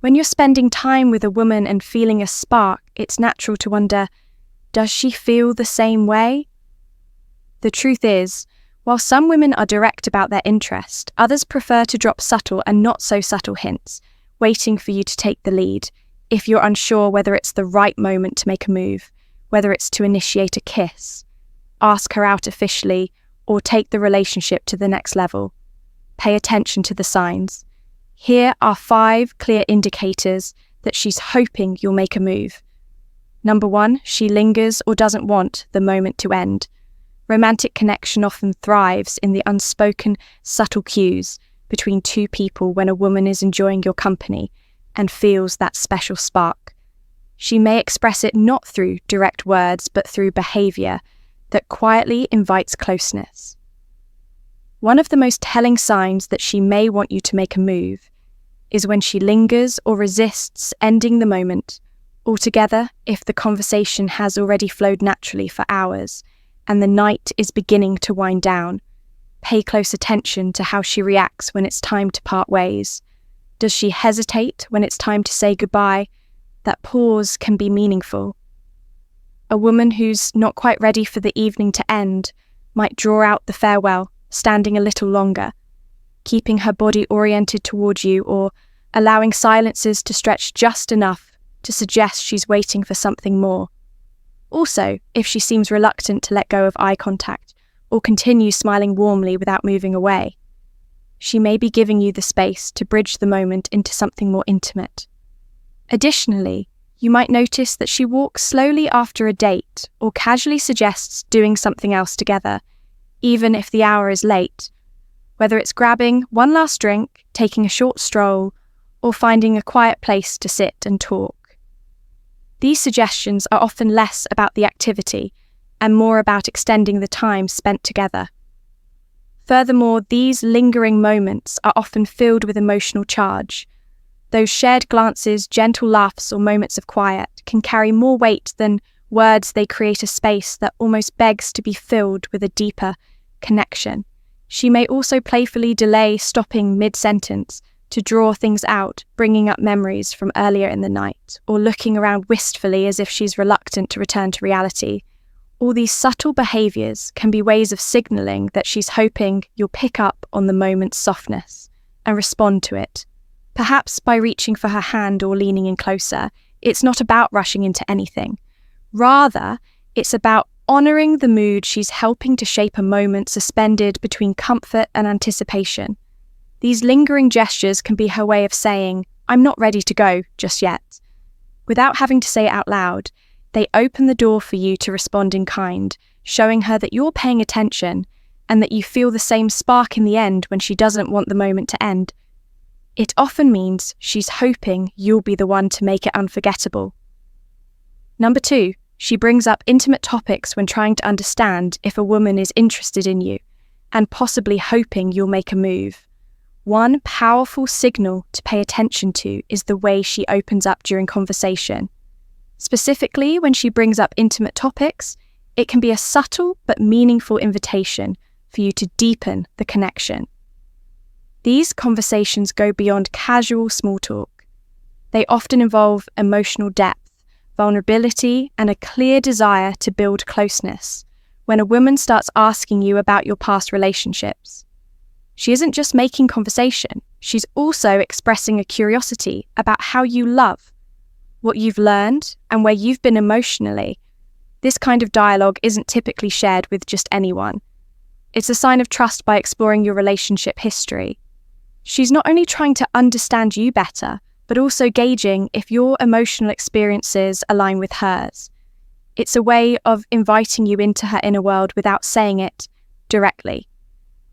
When you're spending time with a woman and feeling a spark, it's natural to wonder, does she feel the same way? The truth is, while some women are direct about their interest, others prefer to drop subtle and not so subtle hints, waiting for you to take the lead, if you're unsure whether it's the right moment to make a move, whether it's to initiate a kiss, ask her out officially, or take the relationship to the next level. Pay attention to the signs. Here are 5 clear indicators that she's hoping you'll make a move. Number 1, she lingers or doesn't want the moment to end. Romantic connection often thrives in the unspoken, subtle cues between two people when a woman is enjoying your company and feels that special spark. She may express it not through direct words but through behavior that quietly invites closeness. One of the most telling signs that she may want you to make a move is when she lingers or resists ending the moment altogether if the conversation has already flowed naturally for hours and the night is beginning to wind down. Pay close attention to how she reacts when it's time to part ways. Does she hesitate when it's time to say goodbye? That pause can be meaningful. A woman who's not quite ready for the evening to end might draw out the farewell, standing a little longer, keeping her body oriented towards you or allowing silences to stretch just enough to suggest she's waiting for something more. Also, if she seems reluctant to let go of eye contact or continue smiling warmly without moving away, she may be giving you the space to bridge the moment into something more intimate. Additionally, you might notice that she walks slowly after a date or casually suggests doing something else together, even if the hour is late, whether it's grabbing one last drink, taking a short stroll, or finding a quiet place to sit and talk. These suggestions are often less about the activity and more about extending the time spent together. Furthermore, these lingering moments are often filled with emotional charge. Those shared glances, gentle laughs, or moments of quiet can carry more weight than words. They create a space that almost begs to be filled with a deeper connection. She may also playfully delay stopping mid-sentence to draw things out, bringing up memories from earlier in the night, or looking around wistfully as if she's reluctant to return to reality. All these subtle behaviours can be ways of signalling that she's hoping you'll pick up on the moment's softness and respond to it. Perhaps by reaching for her hand or leaning in closer. It's not about rushing into anything. Rather, it's about honouring the mood she's helping to shape, a moment suspended between comfort and anticipation. These lingering gestures can be her way of saying, "I'm not ready to go just yet." Without having to say it out loud, they open the door for you to respond in kind, showing her that you're paying attention and that you feel the same spark in the end when she doesn't want the moment to end. It often means she's hoping you'll be the one to make it unforgettable. Number 2, she brings up intimate topics when trying to understand if a woman is interested in you and possibly hoping you'll make a move. One powerful signal to pay attention to is the way she opens up during conversation. Specifically, when she brings up intimate topics, it can be a subtle but meaningful invitation for you to deepen the connection. These conversations go beyond casual small talk. They often involve emotional depth, vulnerability, and a clear desire to build closeness. When a woman starts asking you about your past relationships, she isn't just making conversation, she's also expressing a curiosity about how you love, what you've learned, and where you've been emotionally. This kind of dialogue isn't typically shared with just anyone. It's a sign of trust by exploring your relationship history. She's not only trying to understand you better, but also gauging if your emotional experiences align with hers. It's a way of inviting you into her inner world without saying it directly.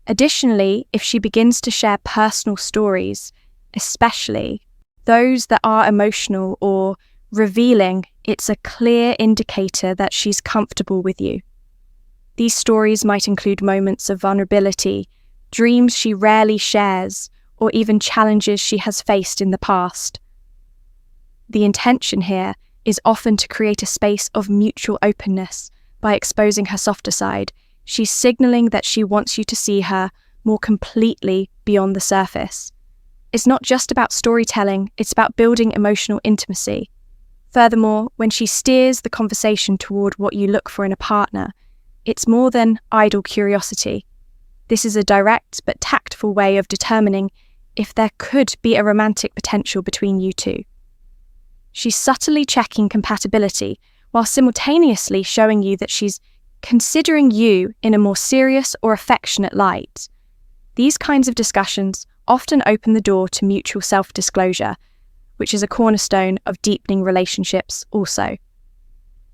Additionally, if she begins to share personal stories, especially those that are emotional or revealing, it's a clear indicator that she's comfortable with you. These stories might include moments of vulnerability, dreams she rarely shares, or even challenges she has faced in the past. The intention here is often to create a space of mutual openness. By exposing her softer side, she's signaling that she wants you to see her more completely beyond the surface. It's not just about storytelling, it's about building emotional intimacy. Furthermore, when she steers the conversation toward what you look for in a partner, it's more than idle curiosity. This is a direct but tactful way of determining if there could be a romantic potential between you two. She's subtly checking compatibility while simultaneously showing you that she's considering you in a more serious or affectionate light. These kinds of discussions often open the door to mutual self-disclosure, which is a cornerstone of deepening relationships also.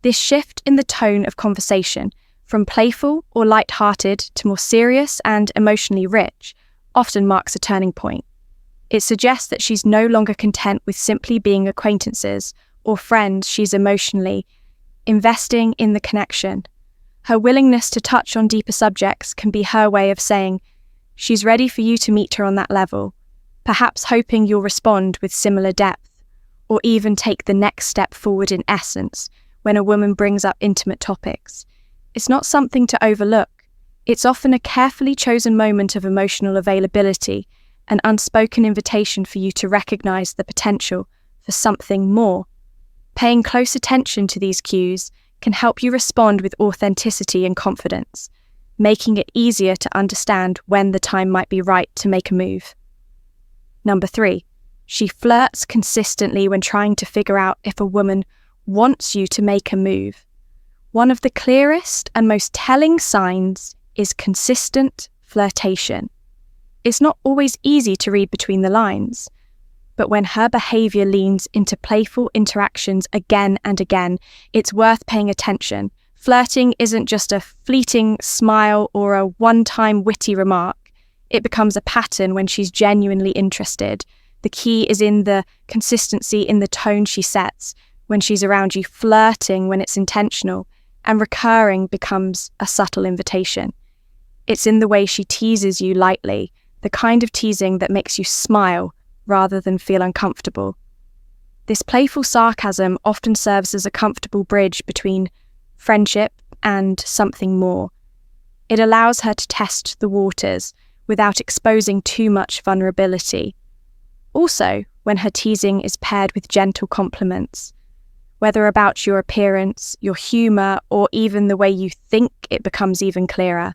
This shift in the tone of conversation from playful or light-hearted to more serious and emotionally rich often marks a turning point. It suggests that she's no longer content with simply being acquaintances or friends. She's emotionally investing in the connection. Her willingness to touch on deeper subjects can be her way of saying she's ready for you to meet her on that level, perhaps hoping you'll respond with similar depth, or even take the next step forward in essence when a woman brings up intimate topics. It's not something to overlook. It's often a carefully chosen moment of emotional availability, an unspoken invitation for you to recognize the potential for something more. Paying close attention to these cues can help you respond with authenticity and confidence, making it easier to understand when the time might be right to make a move. Number 3, she flirts consistently when trying to figure out if a woman wants you to make a move. One of the clearest and most telling signs is consistent flirtation. It's not always easy to read between the lines, but when her behavior leans into playful interactions again and again, it's worth paying attention. Flirting isn't just a fleeting smile or a one-time witty remark. It becomes a pattern when she's genuinely interested. The key is in the consistency in the tone she sets when she's around you. Flirting when it's intentional and recurring becomes a subtle invitation. It's in the way she teases you lightly, the kind of teasing that makes you smile rather than feel uncomfortable. This playful sarcasm often serves as a comfortable bridge between friendship and something more. It allows her to test the waters without exposing too much vulnerability. Also, when her teasing is paired with gentle compliments, whether about your appearance, your humour, or even the way you think, it becomes even clearer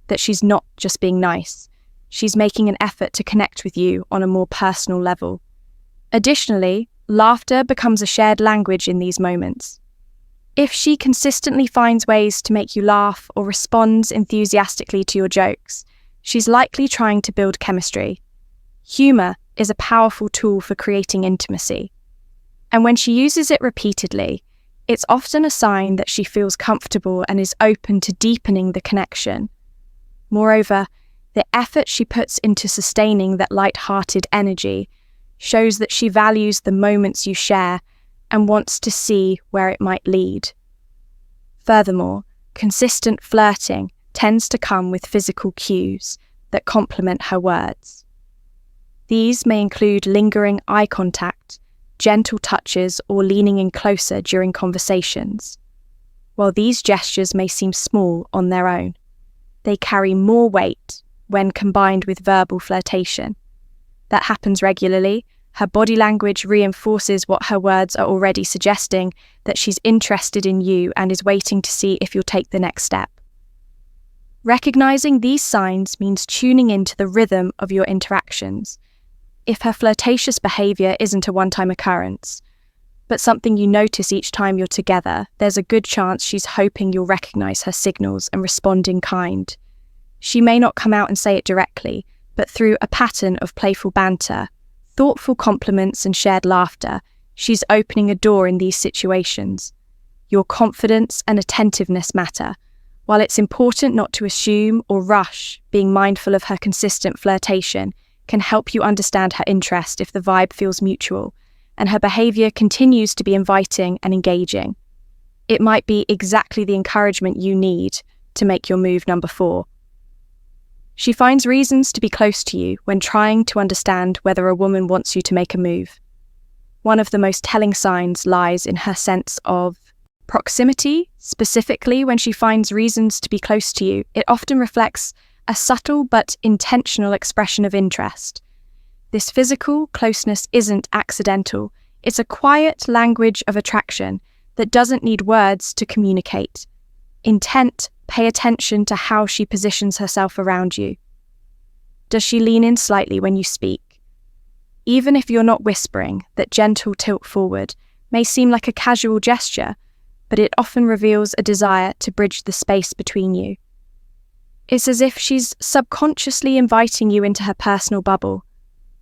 that she's not just being nice. She's making an effort to connect with you on a more personal level. Additionally, laughter becomes a shared language in these moments. If she consistently finds ways to make you laugh or responds enthusiastically to your jokes, she's likely trying to build chemistry. Humour is a powerful tool for creating intimacy. And when she uses it repeatedly, it's often a sign that she feels comfortable and is open to deepening the connection. Moreover, the effort she puts into sustaining that light-hearted energy shows that she values the moments you share and wants to see where it might lead. Furthermore, consistent flirting tends to come with physical cues that complement her words. These may include lingering eye contact, gentle touches, or leaning in closer during conversations. While these gestures may seem small on their own, they carry more weight when combined with verbal flirtation. That happens regularly. Her body language reinforces what her words are already suggesting, that she's interested in you and is waiting to see if you'll take the next step. Recognizing these signs means tuning into the rhythm of your interactions. If her flirtatious behavior isn't a one-time occurrence, but something you notice each time you're together, there's a good chance she's hoping you'll recognize her signals and respond in kind. She may not come out and say it directly, but through a pattern of playful banter, thoughtful compliments and shared laughter, she's opening a door in these situations. Your confidence and attentiveness matter. While it's important not to assume or rush, being mindful of her consistent flirtation can help you understand her interest if the vibe feels mutual and her behavior continues to be inviting and engaging. It might be exactly the encouragement you need to make your move number 4. She finds reasons to be close to you when trying to understand whether a woman wants you to make a move. One of the most telling signs lies in her sense of proximity. Specifically, when she finds reasons to be close to you, it often reflects a subtle but intentional expression of interest. This physical closeness isn't accidental. It's a quiet language of attraction that doesn't need words to communicate. Intent, pay attention to how she positions herself around you. Does she lean in slightly when you speak? Even if you're not whispering, that gentle tilt forward may seem like a casual gesture, but it often reveals a desire to bridge the space between you. It's as if she's subconsciously inviting you into her personal bubble.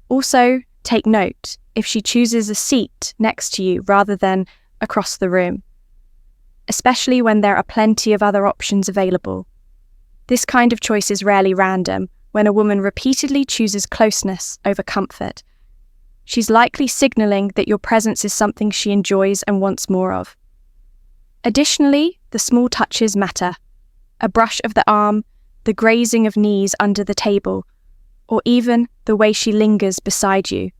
Also, take note if she chooses a seat next to you rather than across the room, especially when there are plenty of other options available. This kind of choice is rarely random. When a woman repeatedly chooses closeness over comfort, she's likely signaling that your presence is something she enjoys and wants more of. Additionally, the small touches matter. A brush of the arm, the grazing of knees under the table, or even the way she lingers beside you.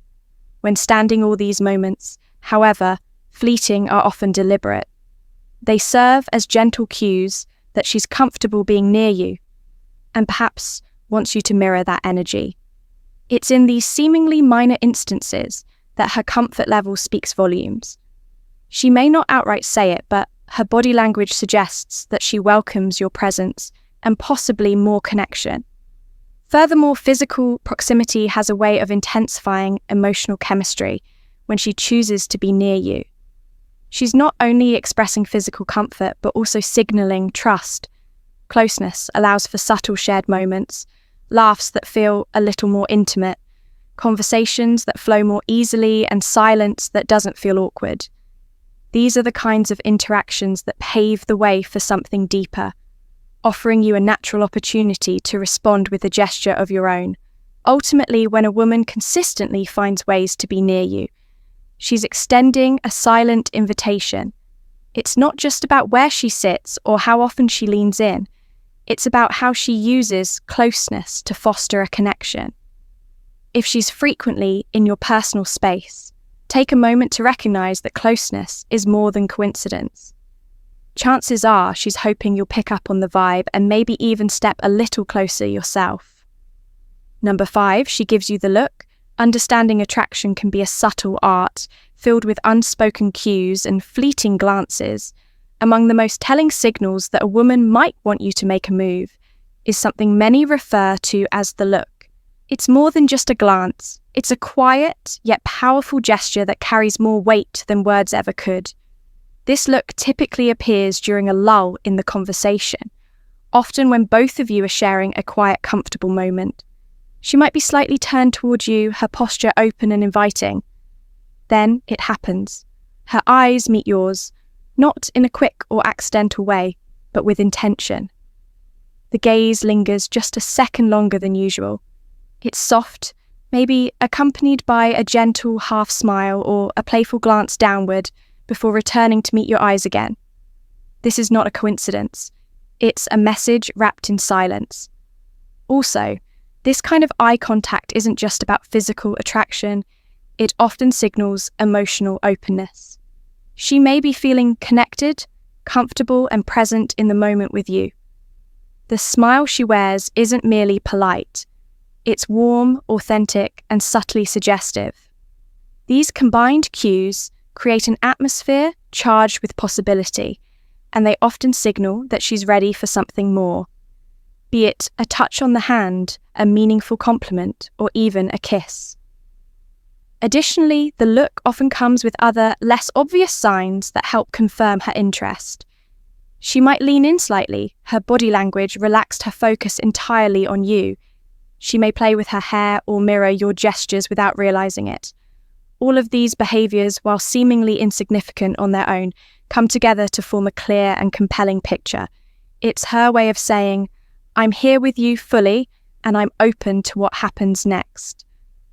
When standing, all these moments, however fleeting, are often deliberate. They serve as gentle cues that she's comfortable being near you, and perhaps wants you to mirror that energy. It's in these seemingly minor instances that her comfort level speaks volumes. She may not outright say it, but her body language suggests that she welcomes your presence and possibly more connection. Furthermore, physical proximity has a way of intensifying emotional chemistry when she chooses to be near you. She's not only expressing physical comfort, but also signaling trust. Closeness allows for subtle shared moments, laughs that feel a little more intimate, conversations that flow more easily, and silence that doesn't feel awkward. These are the kinds of interactions that pave the way for something deeper, offering you a natural opportunity to respond with a gesture of your own. Ultimately, when a woman consistently finds ways to be near you, she's extending a silent invitation. It's not just about where she sits or how often she leans in. It's about how she uses closeness to foster a connection. If she's frequently in your personal space, take a moment to recognize that closeness is more than coincidence. Chances are she's hoping you'll pick up on the vibe and maybe even step a little closer yourself. Number 5, she gives you the look. Understanding attraction can be a subtle art, filled with unspoken cues and fleeting glances. Among the most telling signals that a woman might want you to make a move is something many refer to as the look. It's more than just a glance. It's a quiet, yet powerful gesture that carries more weight than words ever could. This look typically appears during a lull in the conversation, often when both of you are sharing a quiet, comfortable moment. She might be slightly turned toward you, her posture open and inviting. Then it happens. Her eyes meet yours, not in a quick or accidental way, but with intention. The gaze lingers just a second longer than usual. It's soft, maybe accompanied by a gentle half smile or a playful glance downward before returning to meet your eyes again. This is not a coincidence. It's a message wrapped in silence. Also, this kind of eye contact isn't just about physical attraction. It often signals emotional openness. She may be feeling connected, comfortable, and present in the moment with you. The smile she wears isn't merely polite. It's warm, authentic, and subtly suggestive. These combined cues create an atmosphere charged with possibility, and they often signal that she's ready for something more. Be it a touch on the hand, a meaningful compliment, or even a kiss. Additionally, the look often comes with other, less obvious signs that help confirm her interest. She might lean in slightly, her body language relaxed her focus entirely on you. She may play with her hair or mirror your gestures without realizing it. All of these behaviors, while seemingly insignificant on their own, come together to form a clear and compelling picture. It's her way of saying, I'm here with you fully, and I'm open to what happens next.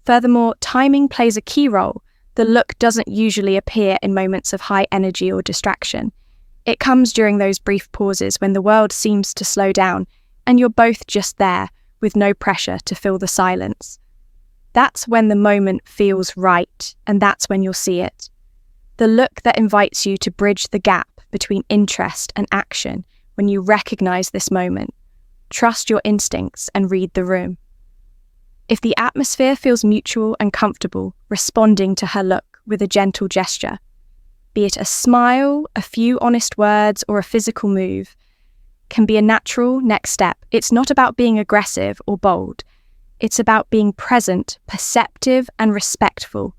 Furthermore, timing plays a key role. The look doesn't usually appear in moments of high energy or distraction. It comes during those brief pauses when the world seems to slow down, and you're both just there, with no pressure to fill the silence. That's when the moment feels right, and that's when you'll see it. The look that invites you to bridge the gap between interest and action when you recognize this moment. Trust your instincts and read the room. If the atmosphere feels mutual and comfortable, responding to her look with a gentle gesture, be it a smile, a few honest words, or a physical move, can be a natural next step. It's not about being aggressive or bold. It's about being present, perceptive, and respectful.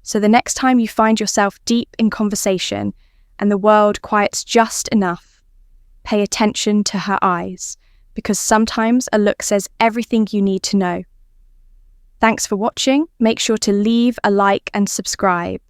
So the next time you find yourself deep in conversation and the world quiets just enough, pay attention to her eyes, because sometimes a look says everything you need to know. Thanks for watching. Make sure to leave a like and subscribe.